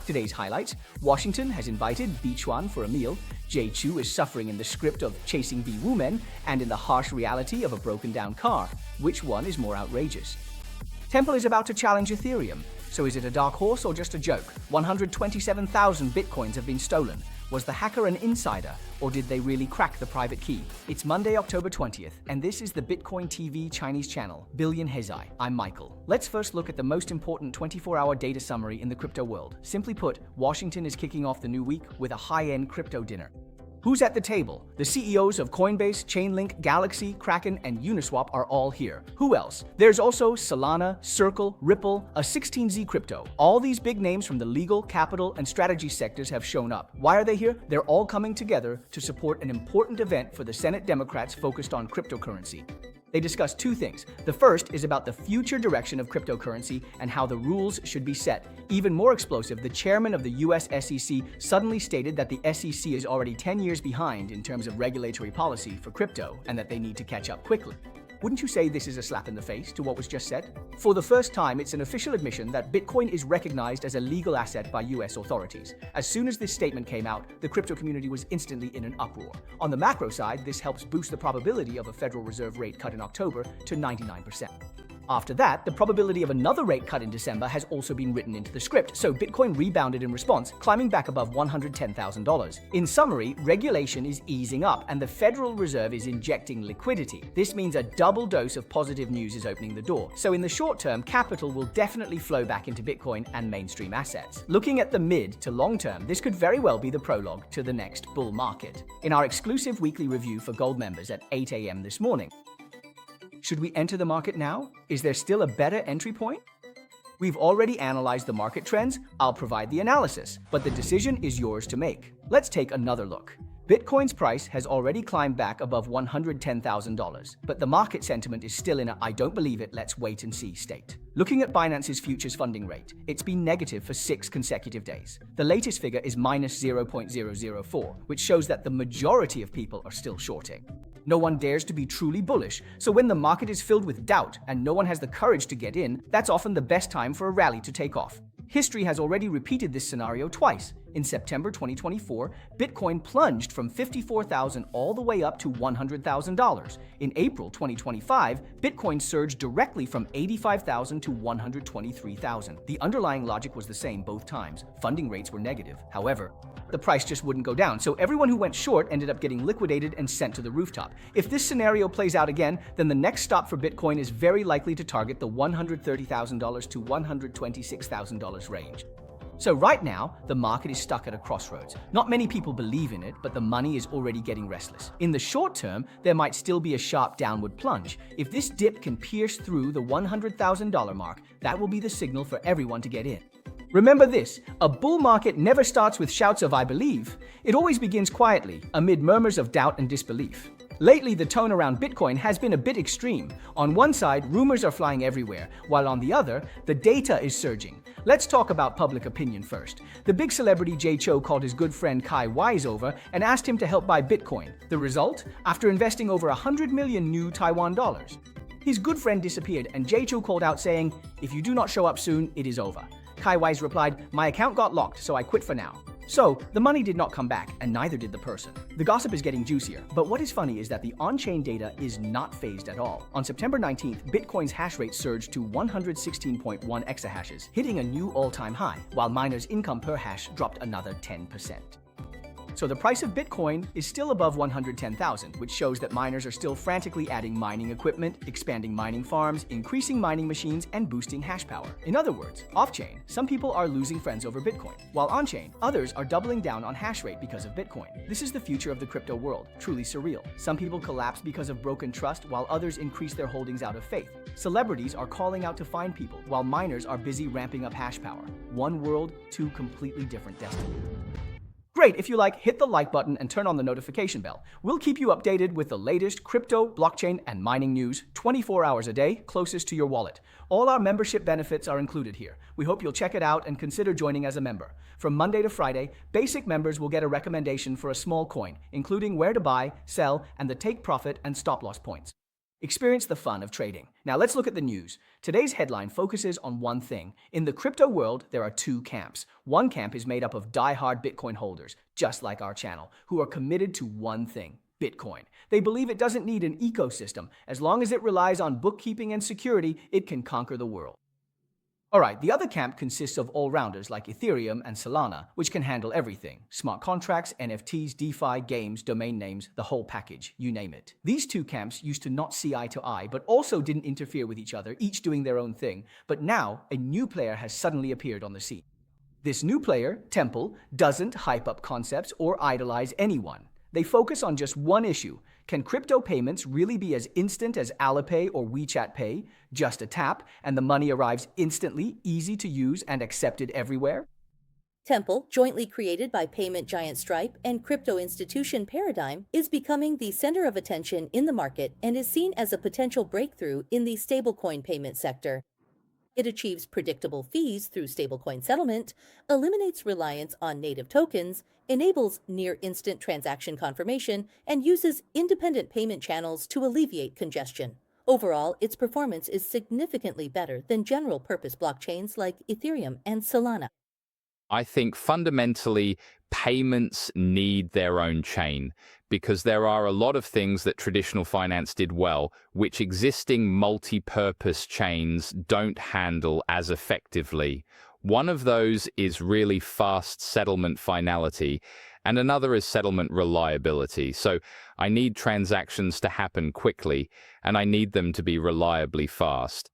Today's highlights: Washington has invited Chuan for a meal, Chou is suffering in the script of chasing bee women and in the harsh reality of a broken-down car. Which one is more outrageous? Temple is about to challenge Ethereum. So is it a dark horse or just a joke? 127,000 bitcoins have been stolen. Was the hacker an insider, or did they really crack the private key? It's Monday, October 20th, and this is the BitcoinTV Chinese channel, Billion Hezai. I'm Michael. Let's first look at the most important 24-hour data summary in the crypto world. Simply put, Washington is kicking off the new week with a high-end crypto dinner. Who's at the table? The CEOs of Coinbase, Chainlink, Galaxy, Kraken, and Uniswap are all here. Who else? There's also Solana, Circle, Ripple, a 16Z crypto. All these big names from the legal, capital, and strategy sectors have shown up. Why are they here? They're all coming together to support an important event for the Senate Democrats focused on cryptocurrency. They discussed two things. The first is about the future direction of cryptocurrency and how the rules should be set. Even more explosive, the chairman of the US SEC suddenly stated that the SEC is already 10 years behind in terms of regulatory policy for crypto and that they need to catch up quickly. Wouldn't you say this is a slap in the face to what was just said? For the first time, it's an official admission that Bitcoin is recognized as a legal asset by US authorities. As soon as this statement came out, the crypto community was instantly in an uproar. On the macro side, this helps boost the probability of a Federal Reserve rate cut in October to 99%. After that, the probability of another rate cut in December has also been written into the script, so Bitcoin rebounded in response, climbing back above $110,000. In summary, regulation is easing up and the Federal Reserve is injecting liquidity. This means a double dose of positive news is opening the door. So in the short term, capital will definitely flow back into Bitcoin and mainstream assets. Looking at the mid to long term, this could very well be the prologue to the next bull market. In our exclusive weekly review for Gold members at 8 a.m. this morning, should we enter the market now? Is there still a better entry point? We've already analyzed the market trends. I'll provide the analysis, but the decision is yours to make. Let's take another look. Bitcoin's price has already climbed back above $110,000, but the market sentiment is still in a "I don't believe it, let's wait and see" state. Looking at Binance's futures funding rate, it's been negative for 6 consecutive days. The latest figure is minus 0.004, which shows that the majority of people are still shorting. No one dares to be truly bullish, so when the market is filled with doubt and no one has the courage to get in, that's often the best time for a rally to take off. History has already repeated this scenario twice. In September 2024, Bitcoin plunged from $54,000 all the way up to $100,000. In April 2025, Bitcoin surged directly from $85,000 to $123,000. The underlying logic was the same both times. Funding rates were negative. However, the price just wouldn't go down, so everyone who went short ended up getting liquidated and sent to the rooftop. If this scenario plays out again, then the next stop for Bitcoin is very likely to target the $130,000 to $126,000 range. So right now, the market is stuck at a crossroads. Not many people believe in it, but the money is already getting restless. In the short term, there might still be a sharp downward plunge. If this dip can pierce through the $100,000 mark, that will be the signal for everyone to get in. Remember this, a bull market never starts with shouts of "I believe." It always begins quietly, amid murmurs of doubt and disbelief. Lately, the tone around Bitcoin has been a bit extreme. On one side, rumors are flying everywhere, while on the other, the data is surging. Let's talk about public opinion first. The big celebrity Chou called his good friend Kai Wise over and asked him to help buy Bitcoin. The result? After investing over 100 million new Taiwan dollars. His good friend disappeared and Chou called out saying, "If you do not show up soon, it is over." Kai Wise replied, "My account got locked, so I quit for now." So, the money did not come back, and neither did the person. The gossip is getting juicier, but what is funny is that the on-chain data is not phased at all. On September 19th, Bitcoin's hash rate surged to 116.1 exahashes, hitting a new all-time high, while miners' income per hash dropped another 10%. So the price of Bitcoin is still above 110,000, which shows that miners are still frantically adding mining equipment, expanding mining farms, increasing mining machines, and boosting hash power. In other words, off-chain, some people are losing friends over Bitcoin, while on-chain, others are doubling down on hash rate because of Bitcoin. This is the future of the crypto world, truly surreal. Some people collapse because of broken trust, while others increase their holdings out of faith. Celebrities are calling out to find people, while miners are busy ramping up hash power. One world, two completely different destinies. Great, if you like, hit the like button and turn on the notification bell. We'll keep you updated with the latest crypto, blockchain, and mining news 24 hours a day, closest to your wallet. All our membership benefits are included here. We hope you'll check it out and consider joining as a member. From Monday to Friday, basic members will get a recommendation for a small coin, including where to buy, sell, and the take profit and stop loss points. Experience the fun of trading. Now let's look at the news. Today's headline focuses on one thing. In the crypto world, there are two camps. One camp is made up of die-hard Bitcoin holders, just like our channel, who are committed to one thing: Bitcoin. They believe it doesn't need an ecosystem. As long as it relies on bookkeeping and security, it can conquer the world. Alright, the other camp consists of all-rounders like Ethereum and Solana, which can handle everything: smart contracts, NFTs, DeFi, games, domain names, the whole package, you name it. These two camps used to not see eye to eye, but also didn't interfere with each other, each doing their own thing. But now, a new player has suddenly appeared on the scene. This new player, Temple, doesn't hype up concepts or idolize anyone. They focus on just one issue: can crypto payments really be as instant as Alipay or WeChat Pay? Just a tap, and the money arrives instantly, easy to use, and accepted everywhere? Temple, jointly created by payment giant Stripe and crypto institution Paradigm, is becoming the center of attention in the market and is seen as a potential breakthrough in the stablecoin payment sector. It achieves predictable fees through stablecoin settlement, eliminates reliance on native tokens, enables near-instant transaction confirmation, and uses independent payment channels to alleviate congestion. Overall, its performance is significantly better than general-purpose blockchains like Ethereum and Solana. I think fundamentally payments need their own chain because there are a lot of things that traditional finance did well, which existing multi-purpose chains don't handle as effectively. One of those is really fast settlement finality, and another is settlement reliability. So I need transactions to happen quickly, and I need them to be reliably fast.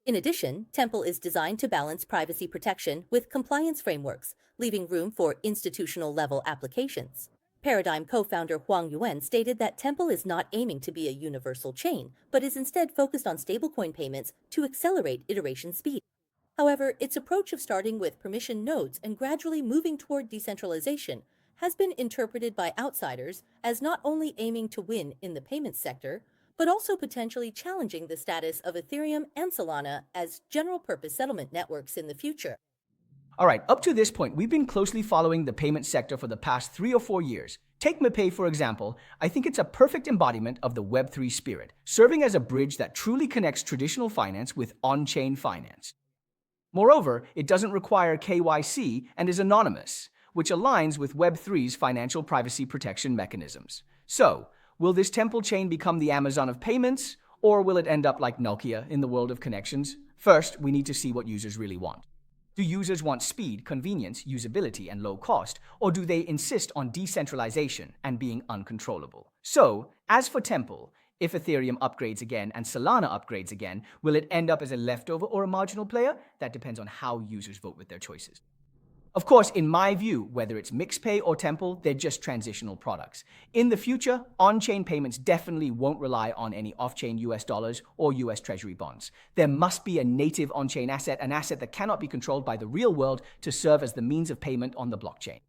In addition, Temple is designed to balance privacy protection with compliance frameworks, leaving room for institutional-level applications. Paradigm co-founder Huang Yuan stated that Temple is not aiming to be a universal chain, but is instead focused on stablecoin payments to accelerate iteration speed. However, its approach of starting with permission nodes and gradually moving toward decentralization has been interpreted by outsiders as not only aiming to win in the payments sector, but also potentially challenging the status of Ethereum and Solana as general-purpose settlement networks in the future. Alright, up to this point, we've been closely following the payment sector for the past 3 or 4 years. Take MePay, for example. I think it's a perfect embodiment of the Web3 spirit, serving as a bridge that truly connects traditional finance with on-chain finance. Moreover, it doesn't require KYC and is anonymous, which aligns with Web3's financial privacy protection mechanisms. So, will this Temple chain become the Amazon of payments, or will it end up like Nokia in the world of connections? First, we need to see what users really want. Do users want speed, convenience, usability, and low cost, or do they insist on decentralization and being uncontrollable? So, as for Temple, if Ethereum upgrades again and Solana upgrades again, will it end up as a leftover or a marginal player? That depends on how users vote with their choices. Of course, in my view, whether it's MixPay or Temple, they're just transitional products. In the future, on-chain payments definitely won't rely on any off-chain US dollars or US Treasury bonds. There must be a native on-chain asset, an asset that cannot be controlled by the real world, to serve as the means of payment on the blockchain.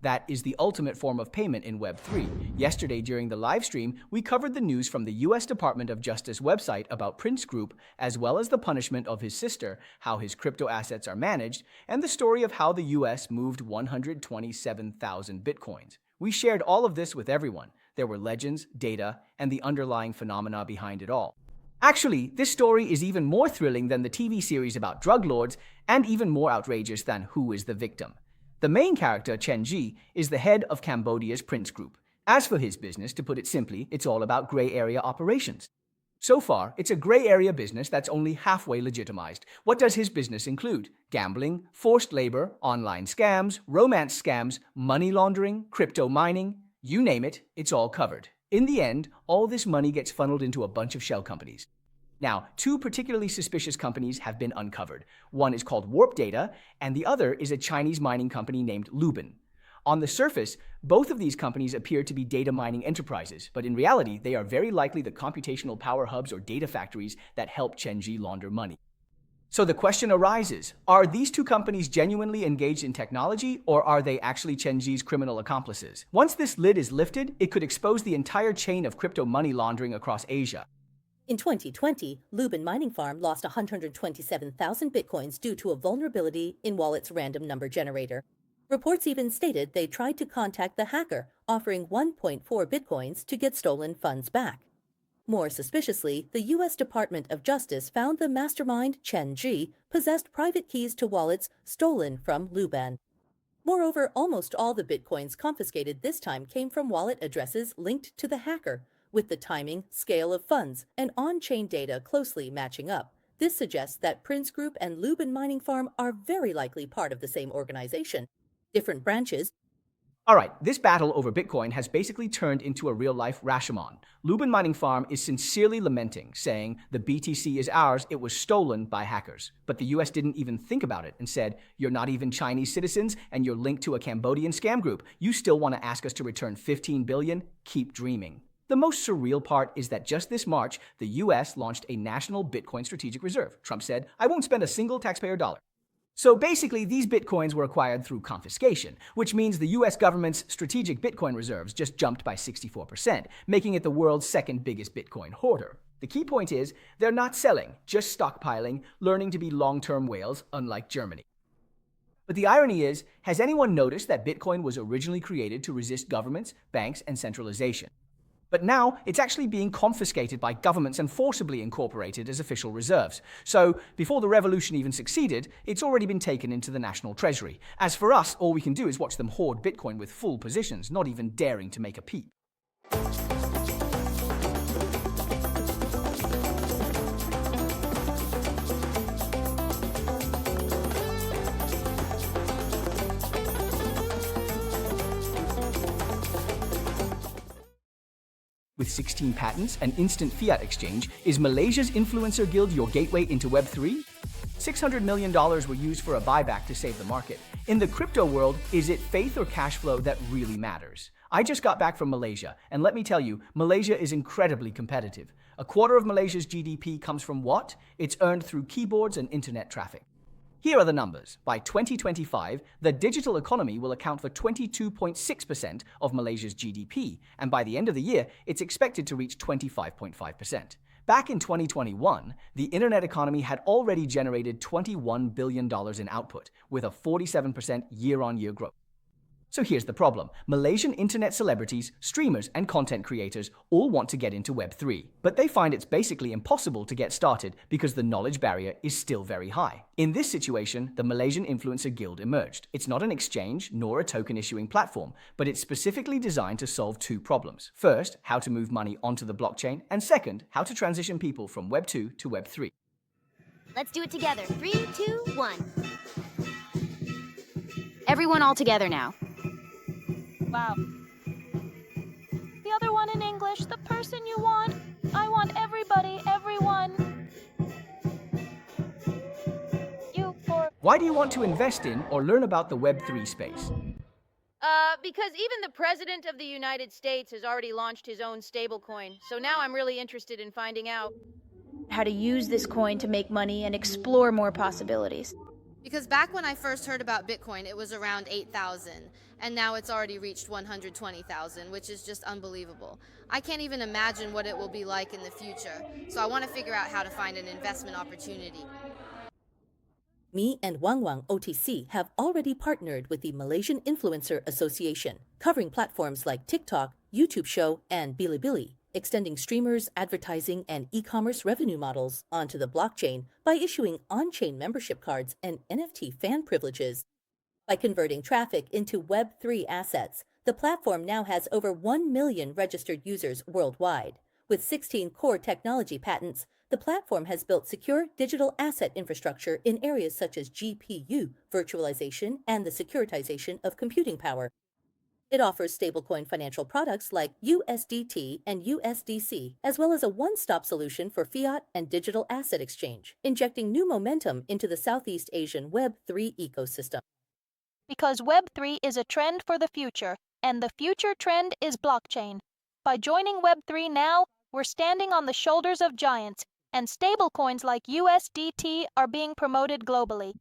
That is the ultimate form of payment in Web3. Yesterday, during the live stream, we covered the news from the US Department of Justice website about Prince Group, as well as the punishment of his sister, how his crypto assets are managed, and the story of how the US moved 127,000 bitcoins. We shared all of this with everyone. There were legends, data, and the underlying phenomena behind it all. Actually, this story is even more thrilling than the TV series about drug lords, and even more outrageous than who is the victim. The main character, Chen Ji, is the head of Cambodia's Prince Group. As for his business, to put it simply, it's all about gray area operations. So far, it's a gray area business that's only halfway legitimized. What does his business include? Gambling, forced labor, online scams, romance scams, money laundering, crypto mining, you name it, it's all covered. In the end, all this money gets funneled into a bunch of shell companies. Now, 2 particularly suspicious companies have been uncovered. One is called Warp Data, and the other is a Chinese mining company named Lubin. On the surface, both of these companies appear to be data mining enterprises, but in reality, they are very likely the computational power hubs or data factories that help Chenji launder money. So the question arises, are these 2 companies genuinely engaged in technology, or are they actually Chenji's criminal accomplices? Once this lid is lifted, it could expose the entire chain of crypto money laundering across Asia. In 2020, Lubin Mining Farm lost 127,000 bitcoins due to a vulnerability in wallet's random number generator. Reports even stated they tried to contact the hacker, offering 1.4 bitcoins to get stolen funds back. More suspiciously, the U.S. Department of Justice found the mastermind Chen Ji possessed private keys to wallets stolen from Luban. Moreover, almost all the bitcoins confiscated this time came from wallet addresses linked to the hacker, with the timing, scale of funds, and on-chain data closely matching up. This suggests that Prince Group and Luban Mining Farm are very likely part of the same organization. Different branches. All right, this battle over Bitcoin has basically turned into a real-life Rashomon. Luban Mining Farm is sincerely lamenting, saying, the BTC is ours, it was stolen by hackers. But the US didn't even think about it and said, you're not even Chinese citizens and you're linked to a Cambodian scam group. You still want to ask us to return $15 billion? Keep dreaming. The most surreal part is that just this March, the US launched a national Bitcoin strategic reserve. Trump said, I won't spend a single taxpayer dollar. So basically, these bitcoins were acquired through confiscation, which means the US government's strategic Bitcoin reserves just jumped by 64%, making it the world's second biggest Bitcoin hoarder. The key point is, they're not selling, just stockpiling, learning to be long-term whales, unlike Germany. But the irony is, has anyone noticed that Bitcoin was originally created to resist governments, banks, and centralization? But now, it's actually being confiscated by governments and forcibly incorporated as official reserves. So, before the revolution even succeeded, it's already been taken into the national treasury. As for us, all we can do is watch them hoard Bitcoin with full positions, not even daring to make a peep. With 16 patents and instant fiat exchange, is Malaysia's influencer guild your gateway into Web3? $600 million were used for a buyback to save the market. In the crypto world, is it faith or cash flow that really matters? I just got back from Malaysia, and let me tell you, Malaysia is incredibly competitive. A quarter of Malaysia's GDP comes from what? It's earned through keyboards and internet traffic. Here are the numbers. By 2025, the digital economy will account for 22.6% of Malaysia's GDP, and by the end of the year, it's expected to reach 25.5%. Back in 2021, the internet economy had already generated $21 billion in output, with a 47% year-on-year growth. So here's the problem. Malaysian internet celebrities, streamers, and content creators all want to get into Web3, but they find it's basically impossible to get started because the knowledge barrier is still very high. In this situation, the Malaysian Influencer Guild emerged. It's not an exchange nor a token issuing platform, but it's specifically designed to solve two problems. First, how to move money onto the blockchain, and second, how to transition people from Web 2 to Web 3. Let's do it together. 3, 2, 1. Everyone all together now. Wow. The other one in English, the person you want. I want everybody, everyone. You for... Why do you want to invest in or learn about the Web3 space? Because even the President of the United States has already launched his own stablecoin, so now I'm really interested in finding out how to use this coin to make money and explore more possibilities. Because back when I first heard about Bitcoin, it was around 8,000, and now it's already reached 120,000, which is just unbelievable. I can't even imagine what it will be like in the future, so I want to figure out how to find an investment opportunity. Me and Wang Wang OTC have already partnered with the Malaysian Influencer Association, covering platforms like TikTok, YouTube Show, and Bilibili, extending streamers, advertising, and e-commerce revenue models onto the blockchain by issuing on-chain membership cards and NFT fan privileges. By converting traffic into Web3 assets, the platform now has over 1 million registered users worldwide. With 16 core technology patents, the platform has built secure digital asset infrastructure in areas such as GPU, virtualization, and the securitization of computing power. It offers stablecoin financial products like USDT and USDC, as well as a one-stop solution for fiat and digital asset exchange, injecting new momentum into the Southeast Asian Web3 ecosystem. Because Web3 is a trend for the future, and the future trend is blockchain. By joining Web3 now, we're standing on the shoulders of giants, and stablecoins like USDT are being promoted globally.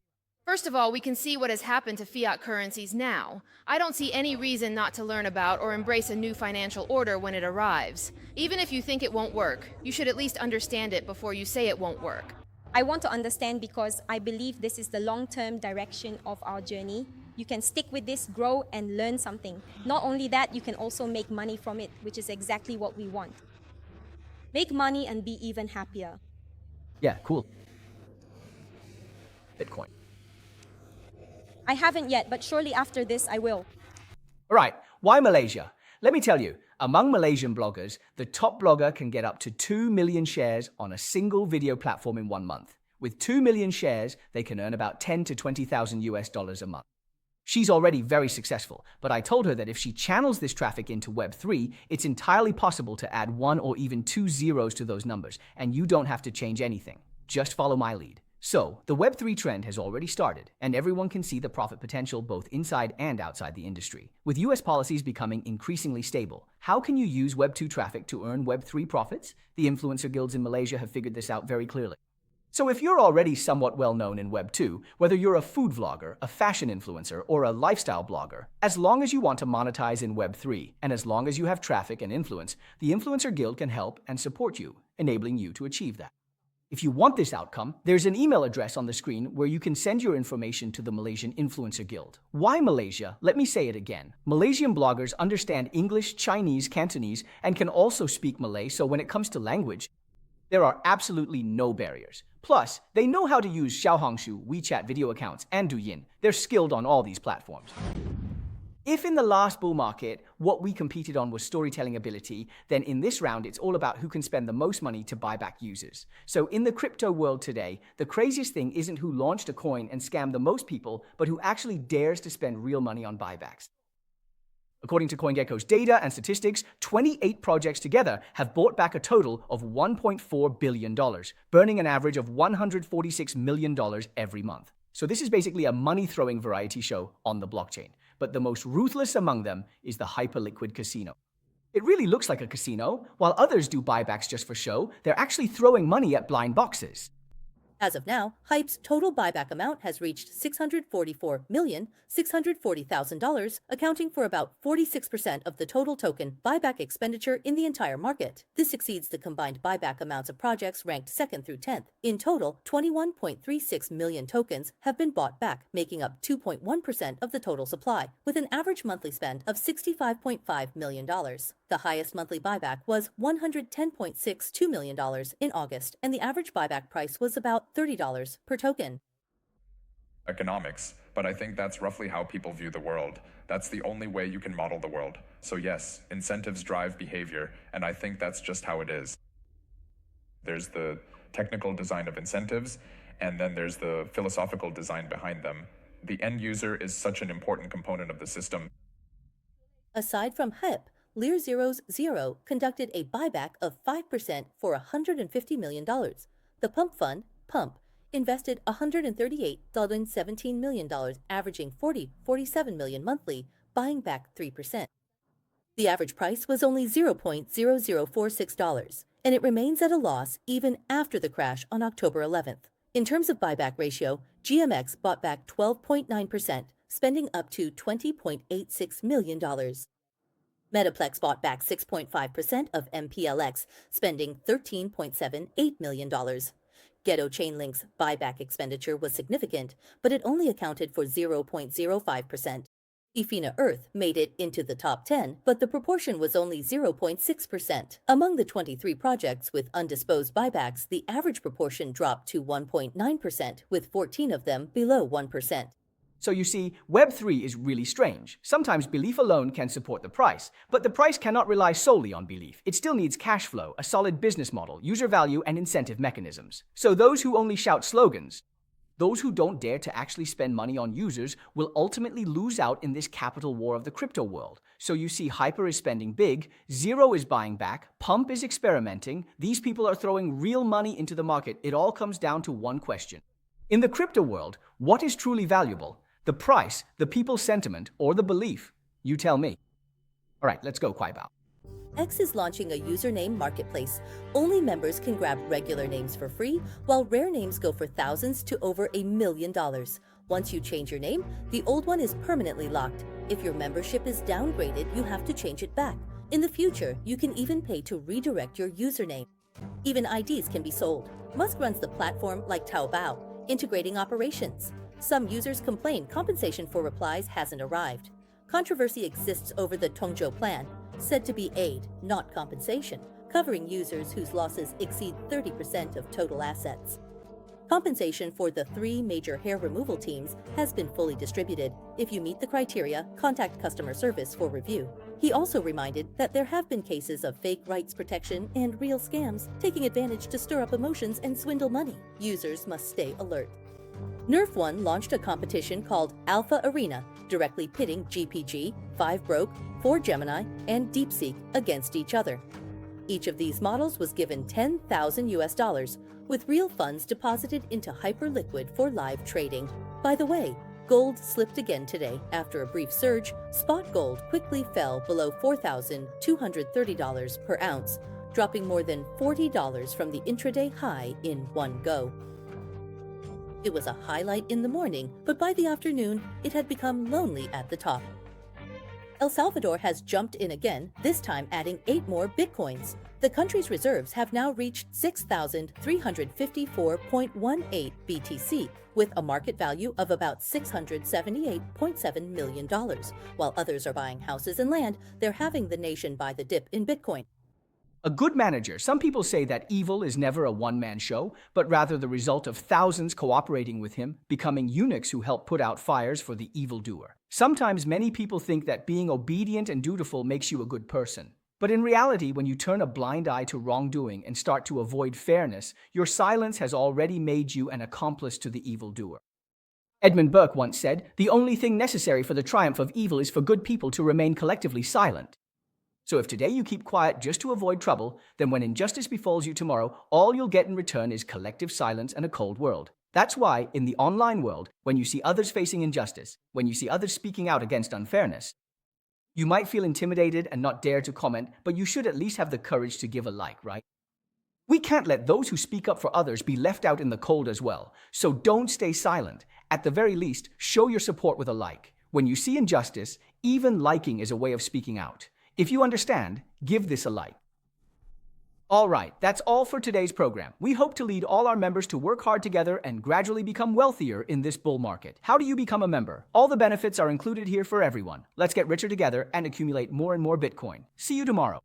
First of all, we can see what has happened to fiat currencies now. I don't see any reason not to learn about or embrace a new financial order when it arrives. Even if you think it won't work, you should at least understand it before you say it won't work. I want to understand because I believe this is the long-term direction of our journey. You can stick with this, grow, and learn something. Not only that, you can also make money from it, which is exactly what we want. make money, and be even happier. Yeah, cool. Bitcoin. I haven't yet, but surely after this I will. All right, why Malaysia? Let me tell you, among Malaysian bloggers, the top blogger can get up to 2 million shares on a single video platform in 1 month. With 2 million shares, they can earn about 10 to 20,000 US dollars a month. She's already very successful, but I told her that if she channels this traffic into Web3, it's entirely possible to add 1 or even 2 zeros to those numbers, and you don't have to change anything. Just follow my lead. So, the Web3 trend has already started, and everyone can see the profit potential both inside and outside the industry. With US policies becoming increasingly stable, how can you use Web2 traffic to earn Web3 profits? The influencer guilds in Malaysia have figured this out very clearly. So if you're already somewhat well known in Web2, whether you're a food vlogger, a fashion influencer, or a lifestyle blogger, as long as you want to monetize in Web3, and as long as you have traffic and influence, the influencer guild can help and support you, enabling you to achieve that. If you want this outcome, there's an email address on the screen where you can send your information to the Malaysian Influencer Guild. Why Malaysia? Let me say it again. Malaysian bloggers understand English, Chinese, Cantonese, and can also speak Malay, so when it comes to language, there are absolutely no barriers. Plus, they know how to use Xiaohongshu, WeChat video accounts, and Douyin. They're skilled on all these platforms. If in the last bull market, what we competed on was storytelling ability, then in this round, it's all about who can spend the most money to buy back users. So in the crypto world today, the craziest thing isn't who launched a coin and scammed the most people, but who actually dares to spend real money on buybacks. According to CoinGecko's data and statistics, 28 projects together have bought back a total of $1.4 billion, burning an average of $146 million every month. So this is basically a money-throwing variety show on the blockchain. But the most ruthless among them is the hyperliquid casino. It really looks like a casino. While others do buybacks just for show, they're actually throwing money at blind boxes. As of now, Hype's total buyback amount has reached $644,640,000, accounting for about 46% of the total token buyback expenditure in the entire market. This exceeds the combined buyback amounts of projects ranked 2nd through 10th. In total, 21.36 million tokens have been bought back, making up 2.1% of the total supply, with an average monthly spend of $65.5 million. The highest monthly buyback was $110.62 million in August, and the average buyback price was about $30 per token. Economics, but I think that's roughly how people view the world. That's the only way you can model the world. So yes, incentives drive behavior, and I think that's just how it is. There's the technical design of incentives, and then there's the philosophical design behind them. The end user is such an important component of the system. Aside from HEP, Lear Zero's Zero conducted a buyback of 5% for $150 million. The pump fund, Pump, invested $138.17 million, averaging $47 million monthly, buying back 3%. The average price was only $0.0046, and it remains at a loss even after the crash on October 11th. In terms of buyback ratio, GMX bought back 12.9%, spending up to $20.86 million. Metaplex bought back 6.5% of MPLX, spending $13.78 million. Ghetto Chainlink's buyback expenditure was significant, but it only accounted for 0.05%. Efina Earth made it into the top 10, but the proportion was only 0.6%. Among the 23 projects with undisposed buybacks, the average proportion dropped to 1.9%, with 14 of them below 1%. So you see, Web3 is really strange. Sometimes belief alone can support the price, but the price cannot rely solely on belief. It still needs cash flow, a solid business model, user value, and incentive mechanisms. So those who only shout slogans, those who don't dare to actually spend money on users, will ultimately lose out in this capital war of the crypto world. So you see, Hyper is spending big, Zero is buying back, Pump is experimenting, these people are throwing real money into the market. It all comes down to one question. In the crypto world, what is truly valuable? The price, the people's sentiment, or the belief? You tell me. All right, let's go, Kwaibao. X is launching a username marketplace. Only members can grab regular names for free, while rare names go for thousands to over $1 million. Once you change your name, the old one is permanently locked. If your membership is downgraded, you have to change it back. In the future, you can even pay to redirect your username. Even IDs can be sold. Musk runs the platform like Taobao, integrating operations. Some users complain compensation for replies hasn't arrived. Controversy exists over the Tongzhou plan, said to be aid, not compensation. covering users whose losses exceed 30% of total assets. Compensation for the 3 major hair removal teams has been fully distributed. If you meet the criteria, contact customer service for review. He also reminded that there have been cases of fake rights protection and real scams taking advantage to stir up emotions and swindle money. Users must stay alert. Nerf One launched a competition called Alpha Arena, directly pitting GPG, 5broke, 4Gemini, and DeepSeek against each other. Each of these models was given $10,000, with real funds deposited into Hyperliquid for live trading. By the way, gold slipped again today. After a brief surge, spot gold quickly fell below $4,230 per ounce, dropping more than $40 from the intraday high in one go. It was a highlight in the morning, but by the afternoon, it had become lonely at the top. El Salvador has jumped in again, this time adding 8 more bitcoins. The country's reserves have now reached 6,354.18 BTC, with a market value of about $678.7 million. While others are buying houses and land, they're having the nation buy the dip in Bitcoin. A good manager. Some people say that evil is never a one-man show, but rather the result of thousands cooperating with him, becoming eunuchs who help put out fires for the evildoer. Sometimes many people think that being obedient and dutiful makes you a good person. But in reality, when you turn a blind eye to wrongdoing and start to avoid fairness, your silence has already made you an accomplice to the evildoer. Edmund Burke once said, "The only thing necessary for the triumph of evil is for good people to remain collectively silent." So if today you keep quiet just to avoid trouble, then when injustice befalls you tomorrow, all you'll get in return is collective silence and a cold world. That's why, in the online world, when you see others facing injustice, when you see others speaking out against unfairness, you might feel intimidated and not dare to comment, but you should at least have the courage to give a like, right? We can't let those who speak up for others be left out in the cold as well, so don't stay silent. At the very least, show your support with a like. When you see injustice, even liking is a way of speaking out. If you understand, give this a like. All right, that's all for today's program. We hope to lead all our members to work hard together and gradually become wealthier in this bull market. How do you become a member? All the benefits are included here for everyone. Let's get richer together and accumulate more and more Bitcoin. See you tomorrow.